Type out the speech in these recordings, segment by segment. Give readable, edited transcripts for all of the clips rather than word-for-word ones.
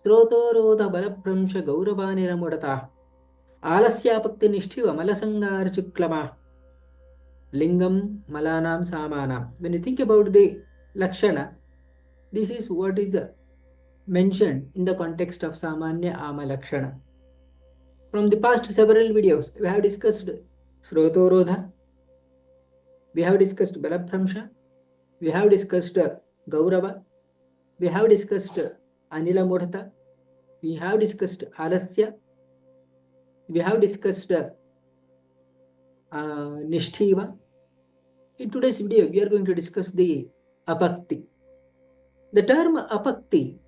Srotorodha balabhramsha gauravani ramudata. Alasyapakti nishtiva malasangar chuklama. Lingam malanam samanam. When you think about the lakshana, this is what is mentioned in the context of Samanya Ama Lakshana. From the past several videos, we have discussed Srotorodha, we have discussed Balabhramsha, we have discussed Gaurava, we have discussed Anila Murtha, we have discussed Alasya, we have discussed Nishtiva. In today's video, we are going to discuss the Apakti. The term Apakti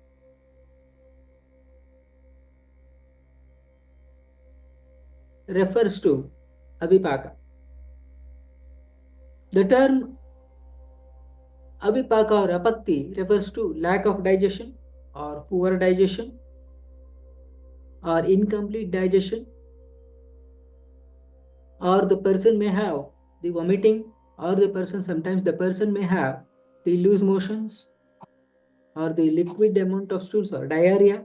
refers to Avipaka. The term Avipaka or Apakti refers to lack of digestion or poor digestion or incomplete digestion, or the person may have the vomiting, or sometimes the person may have the loose motions or the liquid amount of stools or diarrhea,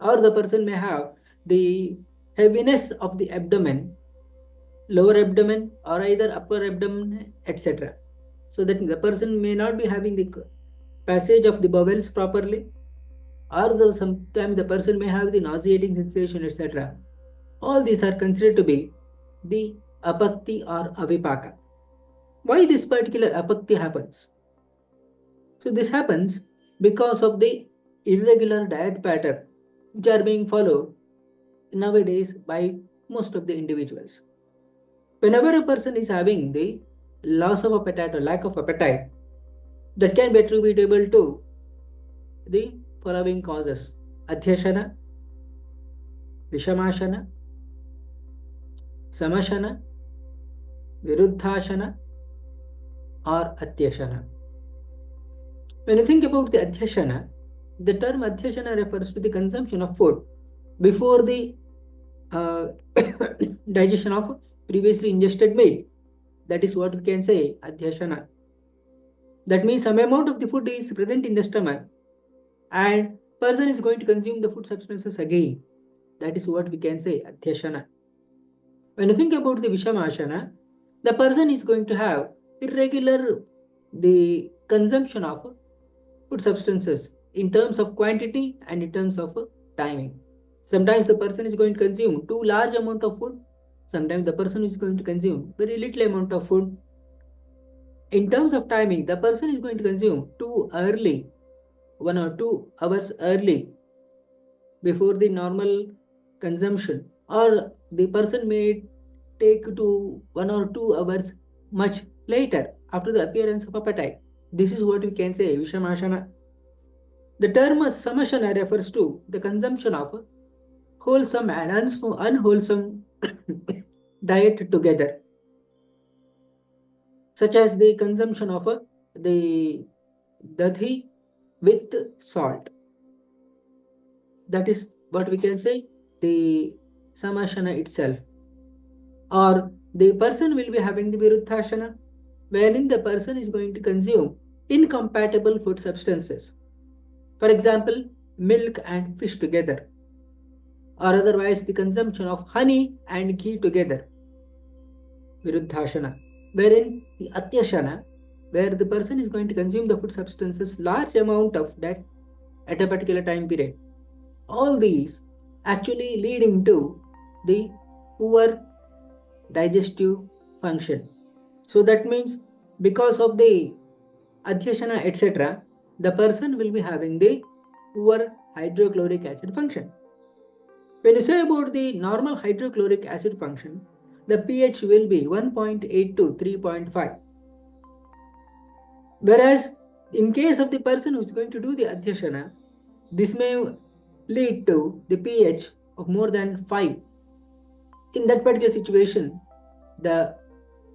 or the person may have the heaviness of the abdomen, lower abdomen or either upper abdomen, etc. So that the person may not be having the passage of the bowels properly, or sometimes the person may have the nauseating sensation, etc. All these are considered to be the apakti or avipaka. Why this particular apakti happens? So this happens because of the irregular diet pattern which are being followed nowadays by most of the individuals. Whenever a person is having the loss of appetite or lack of appetite, that can be attributable to the following causes: adhyashana, vishamashana, samashana, viruddhashana, or atyashana. When you think about the adhyashana, the term adhyashana refers to the consumption of food before the digestion of previously ingested meal. That is what we can say adhyashana. That means some amount of the food is present in the stomach and person is going to consume the food substances again. That is what we can say adhyashana. When you think about the vishamashana, the person is going to have irregular the consumption of food substances in terms of quantity and in terms of timing. Sometimes the person is going to consume too large amount of food. Sometimes the person is going to consume very little amount of food. In terms of timing, the person is going to consume too early, 1 or 2 hours early before the normal consumption, or the person may take to 1 or 2 hours much later after the appearance of appetite. This is what we can say vishamashana. The term samashana refers to the consumption of wholesome and unwholesome diet together, such as the consumption of the dadhi with salt. That is what we can say the samashana itself. Or the person will be having the viruddhashana, wherein the person is going to consume incompatible food substances. For example, milk and fish together, or otherwise the consumption of honey and ghee together, viruddhashana. Wherein the atyashana, where the person is going to consume the food substances large amount of that at a particular time period. All these actually leading to the poor digestive function. So that means because of the adhyashana, etc., the person will be having the poor hydrochloric acid function. When you say about the normal hydrochloric acid function, the pH will be 1.8 to 3.5. Whereas in case of the person who is going to do the adhyashana, this may lead to the pH of more than 5. In that particular situation, the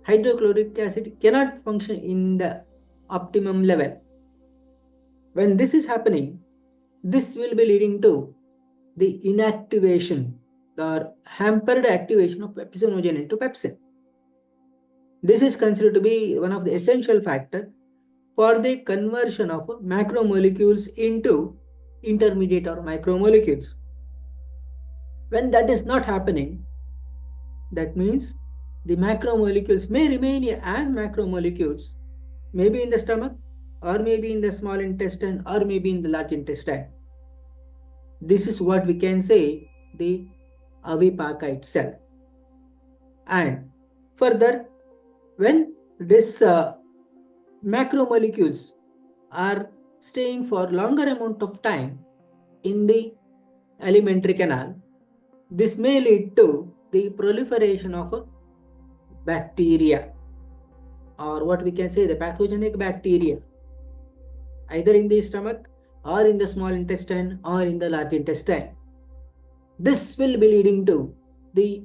hydrochloric acid cannot function in the optimum level. When this is happening, this will be leading to the inactivation or hampered activation of pepsinogen into pepsin. This is considered to be one of the essential factors for the conversion of macromolecules into intermediate or macromolecules. When that is not happening, that means the macromolecules may remain as macromolecules, maybe in the stomach, or maybe in the small intestine, or maybe in the large intestine. This is what we can say the Avipaka itself. And further, when this macromolecules are staying for longer amount of time in the alimentary canal, this may lead to the proliferation of bacteria, or what we can say the pathogenic bacteria, either in the stomach or in the small intestine or in the large intestine. This will be leading to the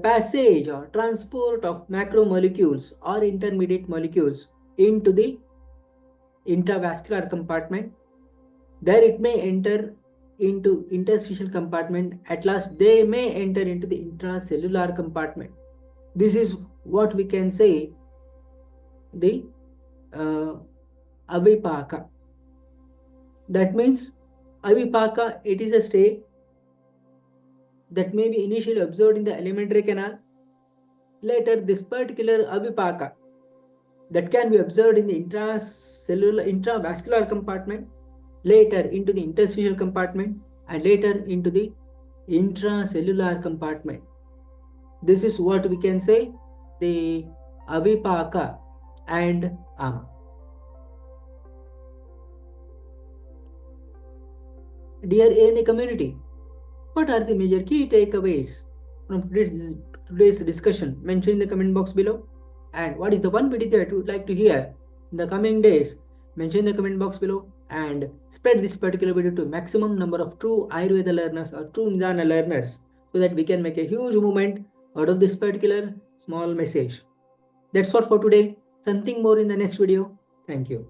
passage or transport of macromolecules or intermediate molecules into the intravascular compartment. There it may enter into interstitial compartment. At last they may enter into the intracellular compartment. This is what we can say the Avipaka. That means Avipaka, it is a state that may be initially observed in the alimentary canal. Later, this particular Avipaka that can be observed in the intravascular compartment, later into the interstitial compartment, and later into the intracellular compartment. This is what we can say the Avipaka and Ama. Dear ANA community, what are the major key takeaways from today's discussion? Mention in the comment box below. And what is the one video that you would like to hear in the coming days? Mention in the comment box below and spread this particular video to maximum number of true Ayurveda learners or true Nidana learners so that we can make a huge movement out of this particular small message. That's what for today. Something more in the next video. Thank you.